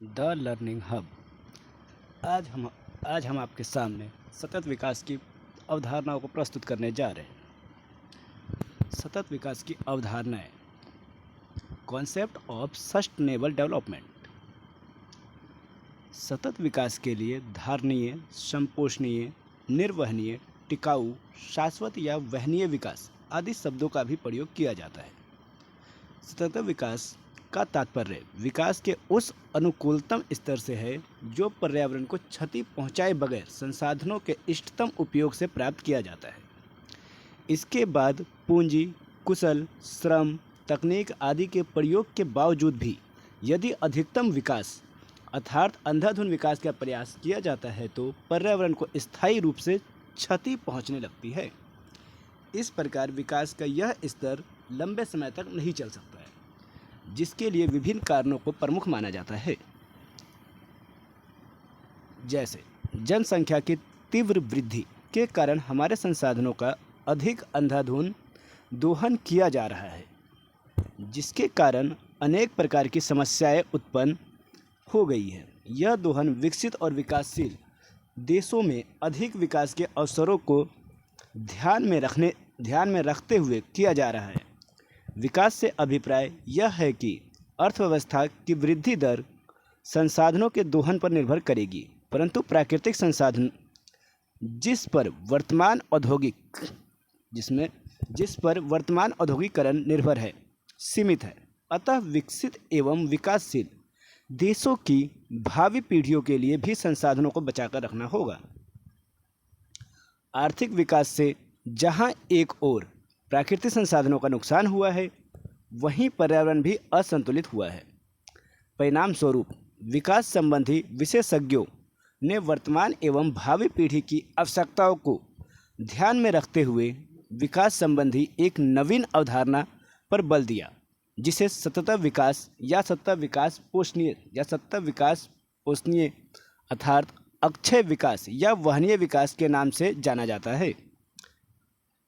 The learning hub. आज हम आज हम आपके सामने सतत विकास की अवधारणाओं को प्रस्तुत करने जा रहे हैं। सतत विकास की अवधारणाएं, कॉन्सेप्ट ऑफ सस्टेनेबल डेवलपमेंट। सतत विकास के लिए धारणीय, संपोषणीय, निर्वहनीय, टिकाऊ, शाश्वत या वहनीय विकास आदि शब्दों का भी प्रयोग किया जाता है। सतत विकास का तात्पर्य विकास के उस अनुकूलतम स्तर से है जो पर्यावरण को क्षति पहुंचाए बगैर संसाधनों के इष्टतम उपयोग से प्राप्त किया जाता है। इसके बाद पूंजी, कुशल श्रम, तकनीक आदि के प्रयोग के बावजूद भी यदि अधिकतम विकास अर्थात अंधाधुंध विकास का प्रयास किया जाता है तो पर्यावरण को स्थायी रूप से क्षति पहुंचने लगती है। इस प्रकार विकास का यह स्तर लंबे समय तक नहीं चल सकता है, जिसके लिए विभिन्न कारणों को प्रमुख माना जाता है, जैसे जनसंख्या की तीव्र वृद्धि के कारण हमारे संसाधनों का अधिक अंधाधुंध दोहन किया जा रहा है, जिसके कारण अनेक प्रकार की समस्याएं उत्पन्न हो गई है। यह दोहन विकसित और विकासशील देशों में अधिक विकास के अवसरों को ध्यान में रखते हुए किया जा रहा है। विकास से अभिप्राय यह है कि अर्थव्यवस्था की वृद्धि दर संसाधनों के दोहन पर निर्भर करेगी, परंतु प्राकृतिक संसाधन जिस पर वर्तमान औद्योगिकरण निर्भर है, सीमित है। अतः विकसित एवं विकासशील देशों की भावी पीढ़ियों के लिए भी संसाधनों को बचाकर रखना होगा। आर्थिक विकास से जहां एक ओर प्राकृतिक संसाधनों का नुकसान हुआ है, वहीं पर्यावरण भी असंतुलित हुआ है। परिणाम स्वरूप विकास संबंधी विशेषज्ञों ने वर्तमान एवं भावी पीढ़ी की आवश्यकताओं को ध्यान में रखते हुए विकास संबंधी एक नवीन अवधारणा पर बल दिया, जिसे सतत विकास या सतत विकास पोषणीय अर्थात अक्षय विकास या वहनीय विकास के नाम से जाना जाता है।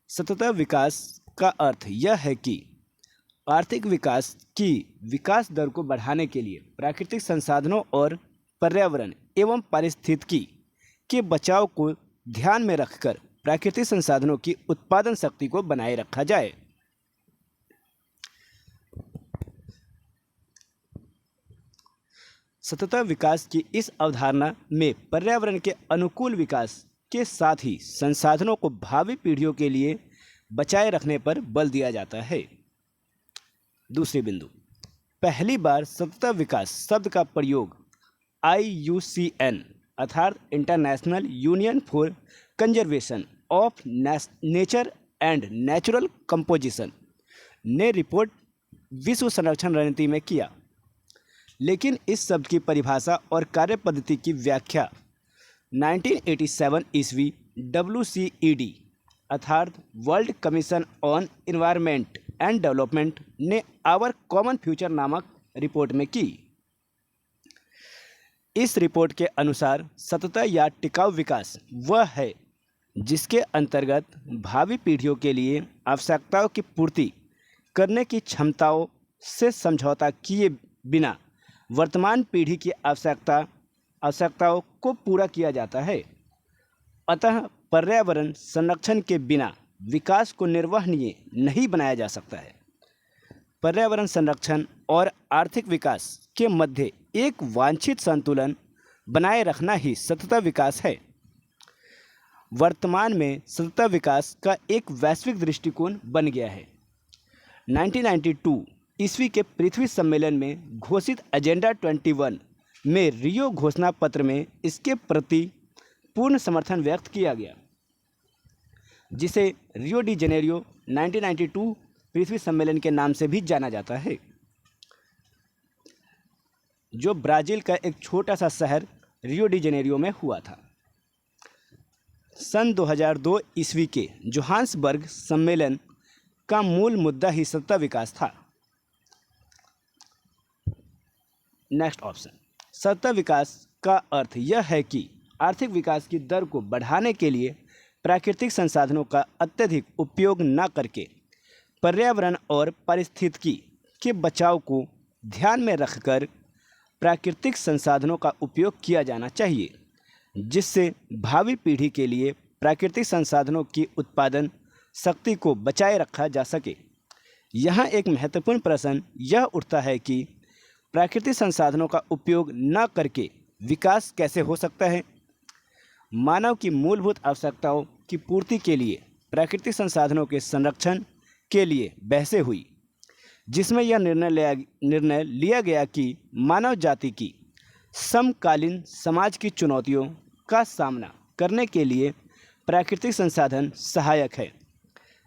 सतत विकास का अर्थ यह है कि आर्थिक विकास की विकास दर को बढ़ाने के लिए प्राकृतिक संसाधनों और पर्यावरण एवं पारिस्थितिकी के बचाव को ध्यान में रखकर प्राकृतिक संसाधनों की उत्पादन शक्ति को बनाए रखा जाए। सतत विकास की इस अवधारणा में पर्यावरण के अनुकूल विकास के साथ ही संसाधनों को भावी पीढ़ियों के लिए बचाए रखने पर बल दिया जाता है। दूसरी बिंदु, पहली बार सतत विकास शब्द का प्रयोग IUCN अर्थात international union for conservation of nature and natural composition ने रिपोर्ट विश्व संरक्षण रणनीति में किया, लेकिन इस शब्द की परिभाषा और कार्य पद्धति की व्याख्या 1987 ईस्वी WCED अर्थात world commission on environment and development ने आवर कॉमन फ्यूचर नामक रिपोर्ट में की। इस रिपोर्ट के अनुसार सतत या टिकाऊ विकास वह है जिसके अंतर्गत भावी पीढ़ियों के लिए आवश्यकताओं की पूर्ति करने की क्षमताओं से समझौता किए बिना वर्तमान पीढ़ी की आवश्यकताओं को पूरा किया जाता है। अतः पर्यावरण संरक्षण के बिना विकास को निर्वहनीय नहीं बनाया जा सकता है। पर्यावरण संरक्षण और आर्थिक विकास के मध्य एक वांछित संतुलन बनाए रखना ही सतत विकास है। वर्तमान में सतत विकास का एक वैश्विक दृष्टिकोण बन गया है। 1992 ईस्वी के पृथ्वी सम्मेलन में घोषित एजेंडा 21 में रियो घोषणा पत्र में इसके प्रति पूर्ण समर्थन व्यक्त किया गया, जिसे रियो डी जेनेरियो 1992 पृथ्वी सम्मेलन के नाम से भी जाना जाता है, जो ब्राज़ील का एक छोटा सा शहर रियो डी जेनेरियो में हुआ था। सन 2002 ईस्वी के जोहान्सबर्ग सम्मेलन का मूल मुद्दा ही सतत विकास था। नेक्स्ट ऑप्शन, सतत विकास का अर्थ यह है कि आर्थिक विकास की दर को बढ़ाने के लिए प्राकृतिक संसाधनों का अत्यधिक उपयोग न करके पर्यावरण और पारिस्थितिकी के बचाव को ध्यान में रखकर प्राकृतिक संसाधनों का उपयोग किया जाना चाहिए, जिससे भावी पीढ़ी के लिए प्राकृतिक संसाधनों की उत्पादन शक्ति को बचाए रखा जा सके। यहाँ एक महत्वपूर्ण प्रश्न यह उठता है कि प्राकृतिक संसाधनों का उपयोग न करके विकास कैसे हो सकता है। मानव की मूलभूत आवश्यकताओं की पूर्ति के लिए प्राकृतिक संसाधनों के संरक्षण के लिए बहसें हुई, जिसमें यह निर्णय लिया गया कि मानव जाति की समकालीन समाज की चुनौतियों का सामना करने के लिए प्राकृतिक संसाधन सहायक है।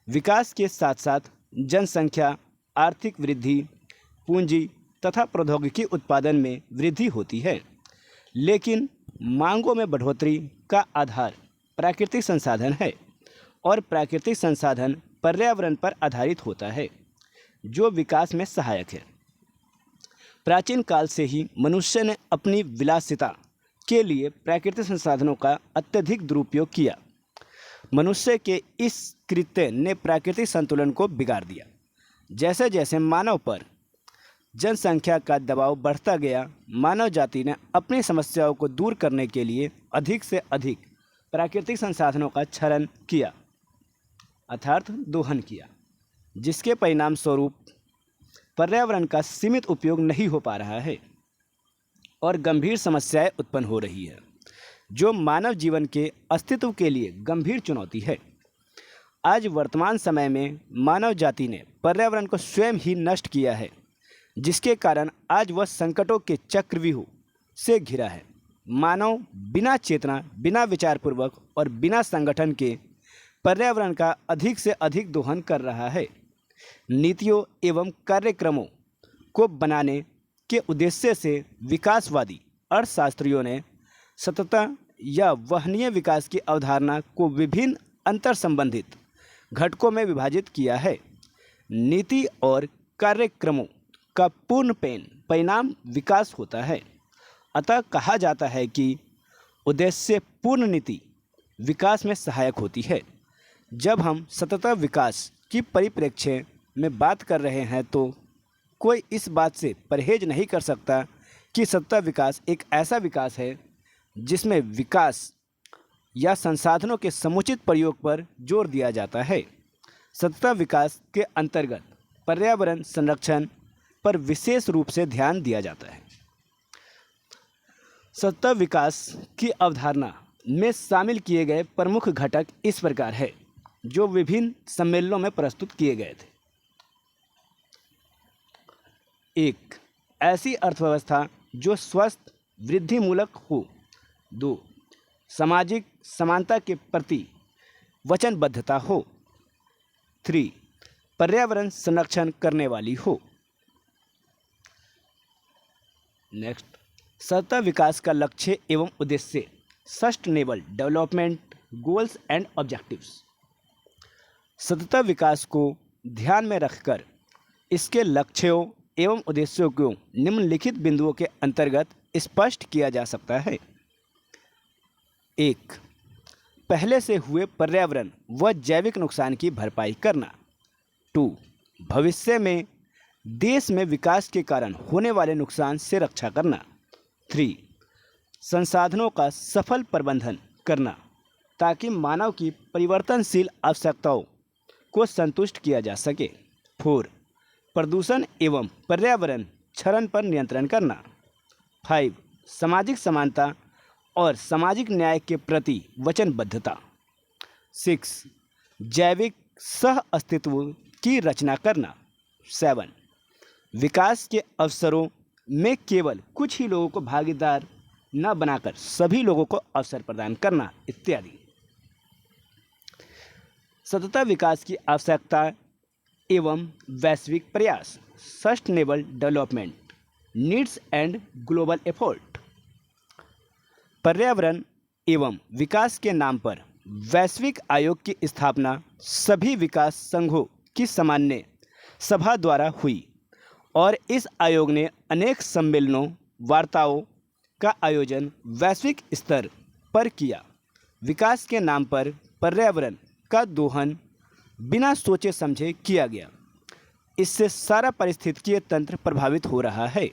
विकास के साथ साथ जनसंख्या, आर्थिक वृद्धि, पूंजी तथा प्रौद्योगिकी उत्पादन में वृद्धि होती है, लेकिन मांगों में बढ़ोतरी का आधार प्राकृतिक संसाधन है और प्राकृतिक संसाधन पर्यावरण पर आधारित होता है, जो विकास में सहायक है। प्राचीन काल से ही मनुष्य ने अपनी विलासिता के लिए प्राकृतिक संसाधनों का अत्यधिक दुरुपयोग किया। मनुष्य के इस कृत्य ने प्राकृतिक संतुलन को बिगाड़ दिया। जैसे जैसे मानव पर जनसंख्या का दबाव बढ़ता गया, मानव जाति ने अपनी समस्याओं को दूर करने के लिए अधिक से अधिक प्राकृतिक संसाधनों का क्षरण किया, अर्थात दोहन किया, जिसके परिणाम स्वरूप पर्यावरण का सीमित उपयोग नहीं हो पा रहा है और गंभीर समस्याएं उत्पन्न हो रही है, जो मानव जीवन के अस्तित्व के लिए गंभीर चुनौती है। आज वर्तमान समय में मानव जाति ने पर्यावरण को स्वयं ही नष्ट किया है, जिसके कारण आज वह संकटों के चक्रव्यूह से घिरा है। मानव बिना चेतना, बिना विचारपूर्वक और बिना संगठन के पर्यावरण का अधिक से अधिक दोहन कर रहा है। नीतियों एवं कार्यक्रमों को बनाने के उद्देश्य से विकासवादी अर्थशास्त्रियों ने सतत या वहनीय विकास की अवधारणा को विभिन्न अंतर संबंधित घटकों में विभाजित किया है। नीति और कार्यक्रमों का पूर्ण परिणाम विकास होता है। अतः कहा जाता है कि उद्देश्य पूर्ण नीति विकास में सहायक होती है। जब हम सतत विकास की परिप्रेक्ष्य में बात कर रहे हैं तो कोई इस बात से परहेज नहीं कर सकता कि सतत विकास एक ऐसा विकास है जिसमें विकास या संसाधनों के समुचित प्रयोग पर जोर दिया जाता है। सतत विकास के अंतर्गत पर्यावरण संरक्षण पर विशेष रूप से ध्यान दिया जाता है। सतत विकास की अवधारणा में शामिल किए गए प्रमुख घटक इस प्रकार है, जो विभिन्न सम्मेलनों में प्रस्तुत किए गए थे। 1. ऐसी अर्थव्यवस्था जो स्वस्थ वृद्धिमूलक हो। 2. सामाजिक समानता के प्रति वचनबद्धता हो। 3. पर्यावरण संरक्षण करने वाली हो। नेक्स्ट, सतत विकास का लक्ष्य एवं उद्देश्य। Sustainable development goals and objectives. सतत विकास को ध्यान में रखकर इसके लक्ष्यों एवं उद्देश्यों को निम्नलिखित बिंदुओं के अंतर्गत स्पष्ट किया जा सकता है। 1. पहले से हुए पर्यावरण व जैविक नुकसान की भरपाई करना। 2. भविष्य में देश में विकास के कारण होने वाले नुकसान से रक्षा करना। 3. संसाधनों का सफल प्रबंधन करना ताकि मानव की परिवर्तनशील आवश्यकताओं को संतुष्ट किया जा सके। 4. प्रदूषण एवं पर्यावरण क्षरण पर नियंत्रण करना। 5. सामाजिक समानता और सामाजिक न्याय के प्रति वचनबद्धता। 6. जैविक सह अस्तित्व की रचना करना। 7. विकास के अवसरों में केवल कुछ ही लोगों को भागीदार न बनाकर सभी लोगों को अवसर प्रदान करना इत्यादि। सतत विकास की आवश्यकता एवं वैश्विक प्रयास। Sustainable development needs and global effort. पर्यावरण एवं विकास के नाम पर वैश्विक आयोग की स्थापना सभी विकास संघों की सामान्य सभा द्वारा हुई और इस आयोग ने अनेक सम्मेलनों, वार्ताओं का आयोजन वैश्विक स्तर पर किया। विकास के नाम पर पर्यावरण का दोहन बिना सोचे समझे किया गया। इससे सारा पारिस्थितिकीय तंत्र प्रभावित हो रहा है।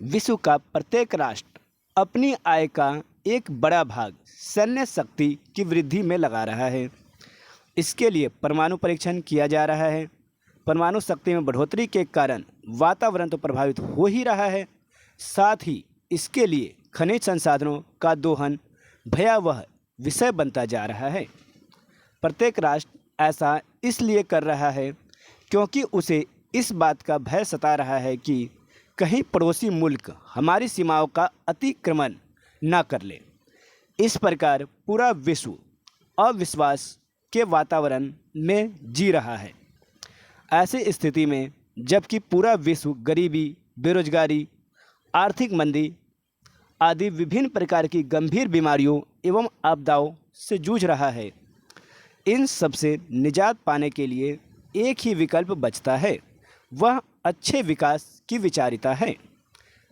विश्व का प्रत्येक राष्ट्र अपनी आय का एक बड़ा भाग सैन्य शक्ति की वृद्धि में लगा रहा है। इसके लिए परमाणु परीक्षण किया जा रहा है। परमाणु शक्ति में बढ़ोतरी के कारण वातावरण तो प्रभावित हो ही रहा है, साथ ही इसके लिए खनिज संसाधनों का दोहन भयावह विषय बनता जा रहा है। प्रत्येक राष्ट्र ऐसा इसलिए कर रहा है क्योंकि उसे इस बात का भय सता रहा है कि कहीं पड़ोसी मुल्क हमारी सीमाओं का अतिक्रमण न कर ले। इस प्रकार पूरा विश्व अविश्वास के वातावरण में जी रहा है। ऐसी स्थिति में जबकि पूरा विश्व गरीबी, बेरोजगारी, आर्थिक मंदी आदि विभिन्न प्रकार की गंभीर बीमारियों एवं आपदाओं से जूझ रहा है, इन सबसे निजात पाने के लिए एक ही विकल्प बचता है, वह अच्छे विकास की विचारिता है,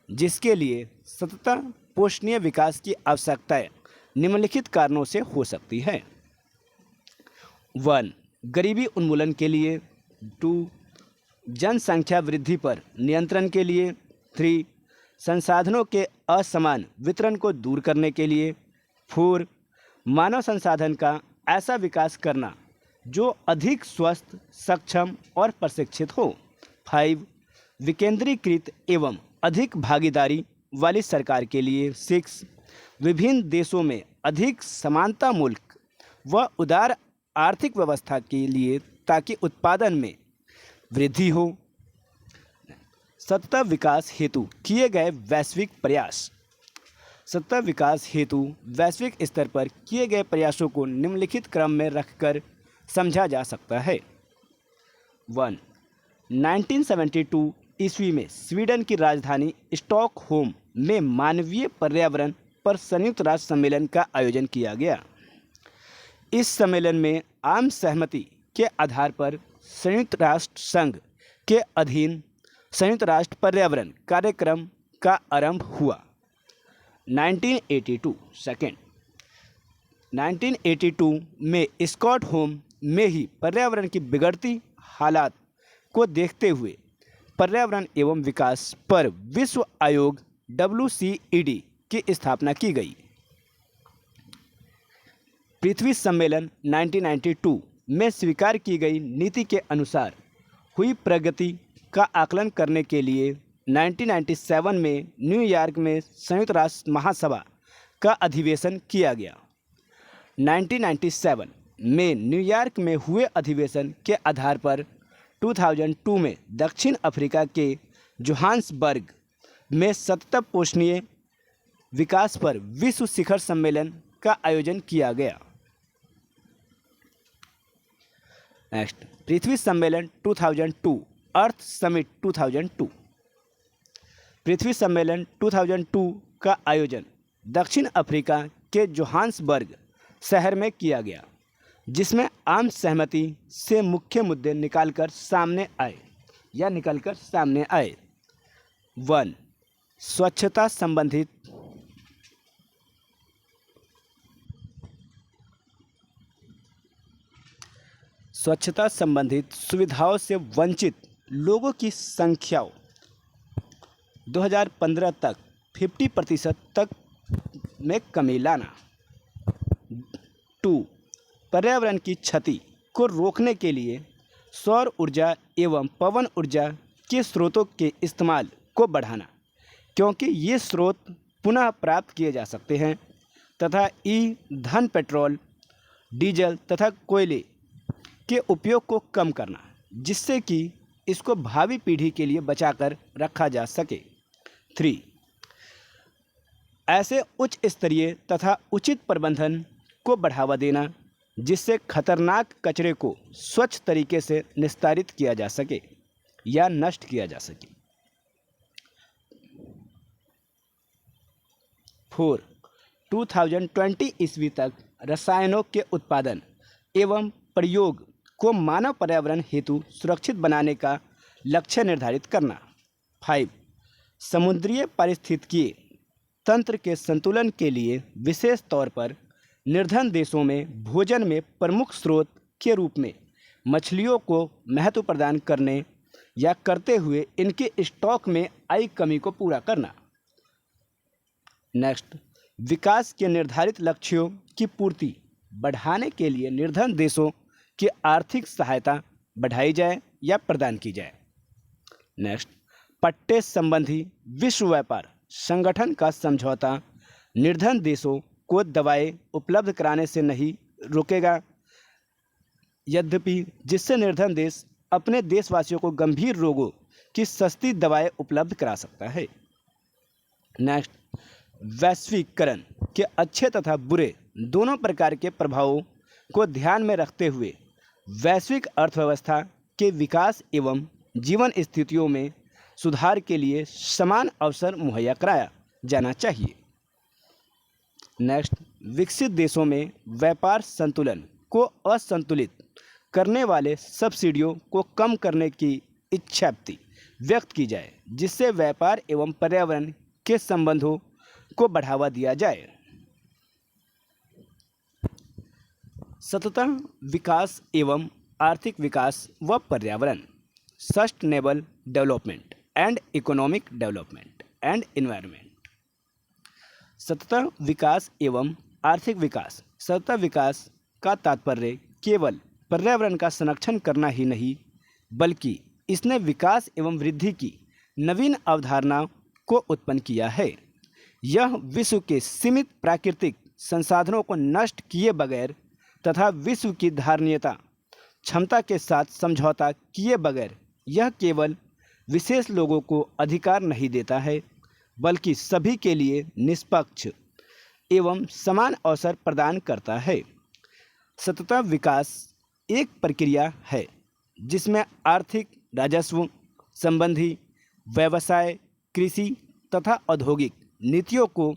जिसके लिए सतत पोषणीय विकास की आवश्यकता निम्नलिखित कारणों से हो सकती है। 1. गरीबी उन्मूलन के लिए। 2. जनसंख्या वृद्धि पर नियंत्रण के लिए। 3. संसाधनों के असमान वितरण को दूर करने के लिए। 4. मानव संसाधन का ऐसा विकास करना जो अधिक स्वस्थ, सक्षम और प्रशिक्षित हो। 5. विकेंद्रीकृत एवं अधिक भागीदारी वाली सरकार के लिए। 6. विभिन्न देशों में अधिक समानता मुल्क व उदार आर्थिक व्यवस्था के लिए ताकि उत्पादन में वृद्धि हो। सतत विकास हेतु किए गए वैश्विक प्रयास। सतत विकास हेतु वैश्विक स्तर पर किए गए प्रयासों को निम्नलिखित क्रम में रखकर समझा जा सकता है। 1. 1972 ईस्वी में स्वीडन की राजधानी स्टॉकहोम में मानवीय पर्यावरण पर संयुक्त राष्ट्र सम्मेलन का आयोजन किया गया। इस सम्मेलन में आम सहमति के आधार पर संयुक्त राष्ट्र संघ के अधीन संयुक्त राष्ट्र पर्यावरण कार्यक्रम का आरंभ हुआ। 1982 सेकेंड 1982 में स्टॉकहोम में ही पर्यावरण की बिगड़ती हालात को देखते हुए पर्यावरण एवं विकास पर विश्व आयोग WCED की स्थापना की गई। पृथ्वी सम्मेलन 1992 में स्वीकार की गई नीति के अनुसार हुई प्रगति का आकलन करने के लिए 1997 में न्यूयॉर्क में संयुक्त राष्ट्र महासभा का अधिवेशन किया गया। 1997 में न्यूयॉर्क में हुए अधिवेशन के आधार पर 2002 में दक्षिण अफ्रीका के जोहान्सबर्ग में सतत पोषणीय विकास पर विश्व शिखर सम्मेलन का आयोजन किया गया। नेक्स्ट, पृथ्वी सम्मेलन 2002 अर्थ समिट 2002। पृथ्वी सम्मेलन 2002 का आयोजन दक्षिण अफ्रीका के जोहान्सबर्ग शहर में किया गया, जिसमें आम सहमति से मुख्य मुद्दे निकलकर सामने आए। 1. स्वच्छता संबंधित सुविधाओं से वंचित लोगों की संख्या 2015 तक 50% तक में कमी लाना। 2. पर्यावरण की क्षति को रोकने के लिए सौर ऊर्जा एवं पवन ऊर्जा के स्रोतों के इस्तेमाल को बढ़ाना, क्योंकि ये स्रोत पुनः प्राप्त किए जा सकते हैं, तथा ईंधन, पेट्रोल, डीजल तथा कोयले के उपयोग को कम करना, जिससे कि इसको भावी पीढ़ी के लिए बचाकर रखा जा सके। 3. ऐसे उच्च स्तरीय तथा उचित प्रबंधन को बढ़ावा देना जिससे खतरनाक कचरे को स्वच्छ तरीके से निस्तारित किया जा सके या नष्ट किया जा सके। 4. 2020 ईस्वी तक रसायनों के उत्पादन एवं प्रयोग को मानव पर्यावरण हेतु सुरक्षित बनाने का लक्ष्य निर्धारित करना। 5. समुद्रीय पारिस्थितिकीय तंत्र के संतुलन के लिए विशेष तौर पर निर्धन देशों में भोजन में प्रमुख स्रोत के रूप में मछलियों को महत्व प्रदान करने या करते हुए इनके स्टॉक में आई कमी को पूरा करना। नेक्स्ट, विकास के निर्धारित लक्ष्यों की पूर्ति बढ़ाने के लिए निर्धन देशों की आर्थिक सहायता बढ़ाई जाए या प्रदान की जाए। नेक्स्ट, पट्टे संबंधी विश्व व्यापार संगठन का समझौता निर्धन देशों को दवाएं उपलब्ध कराने से नहीं रोकेगा, यद्यपि जिससे निर्धन देश अपने देशवासियों को गंभीर रोगों की सस्ती दवाएं उपलब्ध करा सकता है। नेक्स्ट, वैश्वीकरण के अच्छे तथा बुरे दोनों प्रकार के प्रभावों को ध्यान में रखते हुए वैश्विक अर्थव्यवस्था के विकास एवं जीवन स्थितियों में सुधार के लिए समान अवसर मुहैया कराया जाना चाहिए। नेक्स्ट, विकसित देशों में व्यापार संतुलन को असंतुलित करने वाले सब्सिडियों को कम करने की इच्छा व्यक्त की जाए, जिससे व्यापार एवं पर्यावरण के संबंधों को बढ़ावा दिया जाए। सतत विकास एवं आर्थिक विकास व पर्यावरण, sustainable development and economic development and environment. सतत विकास एवं आर्थिक विकास। सतत विकास का तात्पर्य केवल पर्यावरण का संरक्षण करना ही नहीं, बल्कि इसने विकास एवं वृद्धि की नवीन अवधारणा को उत्पन्न किया है। यह विश्व के सीमित प्राकृतिक संसाधनों को नष्ट किए बगैर तथा विश्व की धारणीयता क्षमता के साथ समझौता किए बगैर यह केवल विशेष लोगों को अधिकार नहीं देता है, बल्कि सभी के लिए निष्पक्ष एवं समान अवसर प्रदान करता है। सतत विकास एक प्रक्रिया है जिसमें आर्थिक, राजस्व संबंधी, व्यवसाय, कृषि तथा औद्योगिक नीतियों को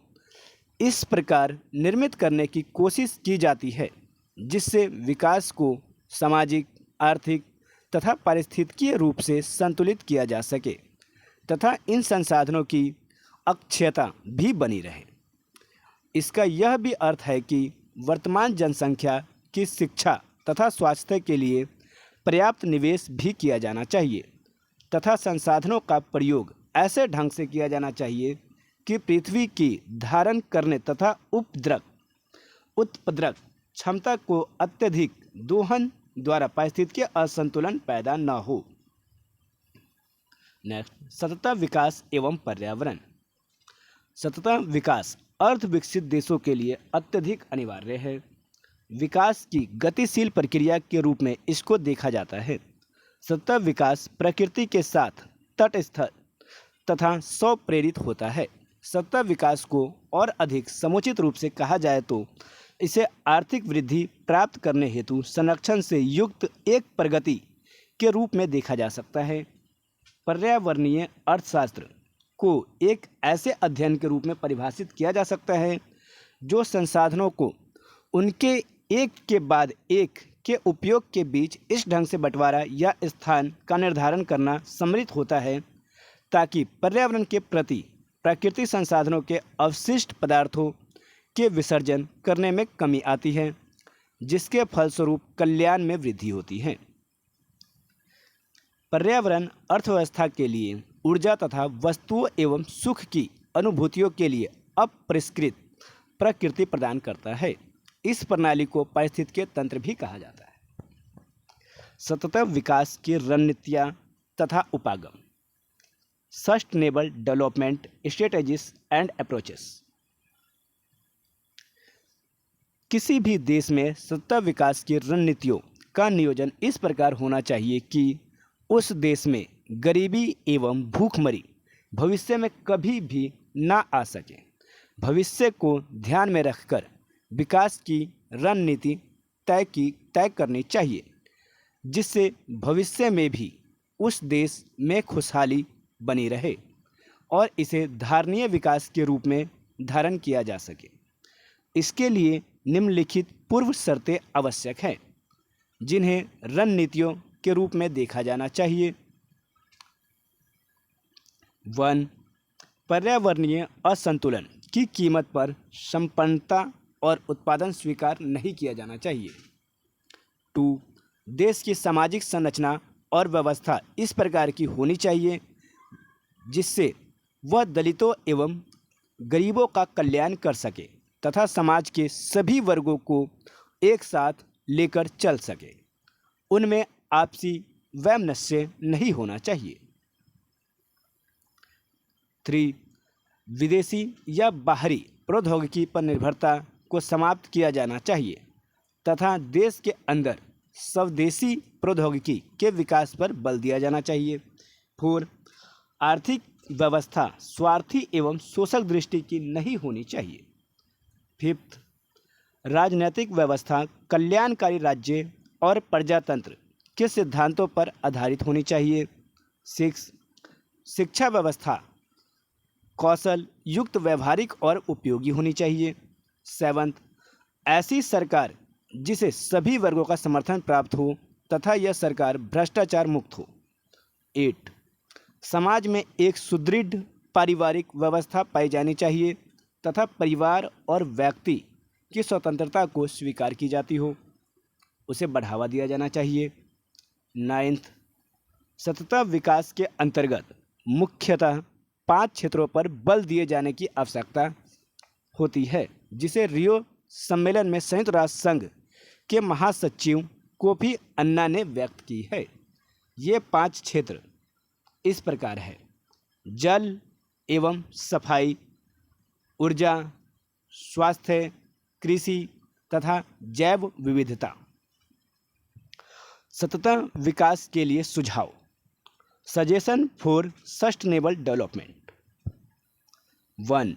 इस प्रकार निर्मित करने की कोशिश की जाती है जिससे विकास को सामाजिक, आर्थिक तथा पारिस्थितिकीय रूप से संतुलित किया जा सके तथा इन संसाधनों की अक्षयता भी बनी रहे। इसका यह भी अर्थ है कि वर्तमान जनसंख्या की शिक्षा तथा स्वास्थ्य के लिए पर्याप्त निवेश भी किया जाना चाहिए तथा संसाधनों का प्रयोग ऐसे ढंग से किया जाना चाहिए कि पृथ्वी की धारण करने तथा उत्पादक क्षमता को अत्यधिक दोहन द्वारा पारिस्थितिकीय असंतुलन पैदा न हो। नेक्स्ट, सतत विकास एवं पर्यावरण। सतत विकास अर्ध विकसित देशों के लिए अत्यधिक अनिवार्य है। विकास की गतिशील प्रक्रिया के रूप में इसको देखा जाता है। सतत विकास प्रकृति के साथ तटस्थ तथा स्वप्रेरित होता है। सतत विकास को और अधिक समुचित रूप से कहा जाए तो इसे आर्थिक वृद्धि प्राप्त करने हेतु संरक्षण से युक्त एक प्रगति के रूप में देखा जा सकता है। पर्यावरणीय अर्थशास्त्र को एक ऐसे अध्ययन के रूप में परिभाषित किया जा सकता है जो संसाधनों को उनके एक के बाद एक के उपयोग के बीच इस ढंग से बंटवारा या स्थान का निर्धारण करना सम्मिलित होता है ताकि पर्यावरण के प्रति प्राकृतिक संसाधनों के अवशिष्ट पदार्थों के विसर्जन करने में कमी आती है, जिसके फलस्वरूप कल्याण में वृद्धि होती है। पर्यावरण अर्थव्यवस्था के लिए ऊर्जा तथा वस्तुओं एवं सुख की अनुभूतियों के लिए अपरिष्कृत प्रकृति प्रदान करता है। इस प्रणाली को पारिस्थितिकीय तंत्र भी कहा जाता है। सतत विकास की रणनीतियाँ तथा उपागम। Sustainable development strategies and approaches. किसी भी देश में सतत विकास की रणनीतियों का नियोजन इस प्रकार होना चाहिए कि उस देश में गरीबी एवं भूखमरी भविष्य में कभी भी ना आ सके। भविष्य को ध्यान में रखकर विकास की रणनीति तय करनी चाहिए, जिससे भविष्य में भी उस देश में खुशहाली बनी रहे और इसे धारणीय विकास के रूप में धारण किया जा सके। इसके लिए निम्नलिखित पूर्व शर्तें आवश्यक हैं, जिन्हें रणनीतियों के रूप में देखा जाना चाहिए। 1. पर्यावरणीय असंतुलन की कीमत पर संपन्नता और उत्पादन स्वीकार नहीं किया जाना चाहिए। 2. देश की सामाजिक संरचना और व्यवस्था इस प्रकार की होनी चाहिए जिससे वह दलितों एवं गरीबों का कल्याण कर सके तथा समाज के सभी वर्गों को एक साथ लेकर चल सके। उनमें आपसी वैमनस्य नहीं होना चाहिए। 3. विदेशी या बाहरी प्रौद्योगिकी पर निर्भरता को समाप्त किया जाना चाहिए तथा देश के अंदर स्वदेशी प्रौद्योगिकी के विकास पर बल दिया जाना चाहिए। 4. आर्थिक व्यवस्था स्वार्थी एवं शोषक दृष्टि की नहीं होनी चाहिए। 5. राजनीतिक व्यवस्था कल्याणकारी राज्य और प्रजातंत्र के सिद्धांतों पर आधारित होनी चाहिए। 6. शिक्षा व्यवस्था कौशल युक्त व्यवहारिक और उपयोगी होनी चाहिए। 7. ऐसी सरकार जिसे सभी वर्गों का समर्थन प्राप्त हो तथा यह सरकार भ्रष्टाचार मुक्त हो। 8. समाज में एक सुदृढ़ पारिवारिक व्यवस्था पाई जानी चाहिए तथा परिवार और व्यक्ति की स्वतंत्रता को स्वीकार की जाती हो, उसे बढ़ावा दिया जाना चाहिए। 9. सतत विकास के अंतर्गत मुख्यतः 5 क्षेत्रों पर बल दिए जाने की आवश्यकता होती है जिसे रियो सम्मेलन में संयुक्त राष्ट्र संघ के महासचिव कोफी अन्ना ने व्यक्त की है। ये 5 क्षेत्र इस प्रकार है: जल एवं सफाई, ऊर्जा, स्वास्थ्य, कृषि तथा जैव विविधता। सतत विकास के लिए सुझाव। Suggestion for sustainable development. 1.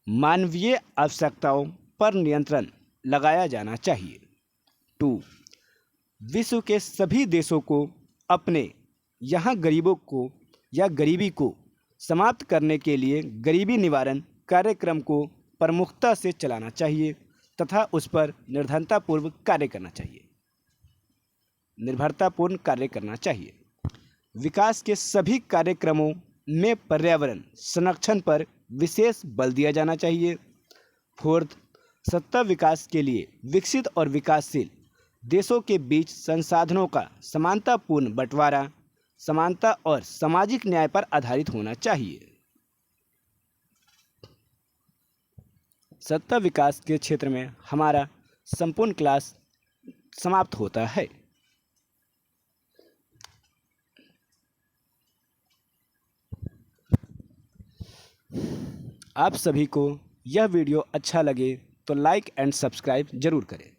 मानवीय आवश्यकताओं पर नियंत्रण लगाया जाना चाहिए। 2. विश्व के सभी देशों को अपने यहाँ गरीबों को या गरीबी को समाप्त करने के लिए गरीबी निवारण कार्यक्रम को प्रमुखता से चलाना चाहिए तथा उस पर निर्भरतापूर्वक कार्य करना चाहिए। विकास के सभी कार्यक्रमों में पर्यावरण संरक्षण पर विशेष बल दिया जाना चाहिए। 4. सतत विकास के लिए विकसित और विकासशील देशों के बीच संसाधनों का समानतापूर्ण बंटवारा समानता और सामाजिक न्याय पर आधारित होना चाहिए। सतत विकास के क्षेत्र में हमारा संपूर्ण क्लास समाप्त होता है। आप सभी को यह वीडियो अच्छा लगे तो लाइक एंड सब्सक्राइब जरूर करें।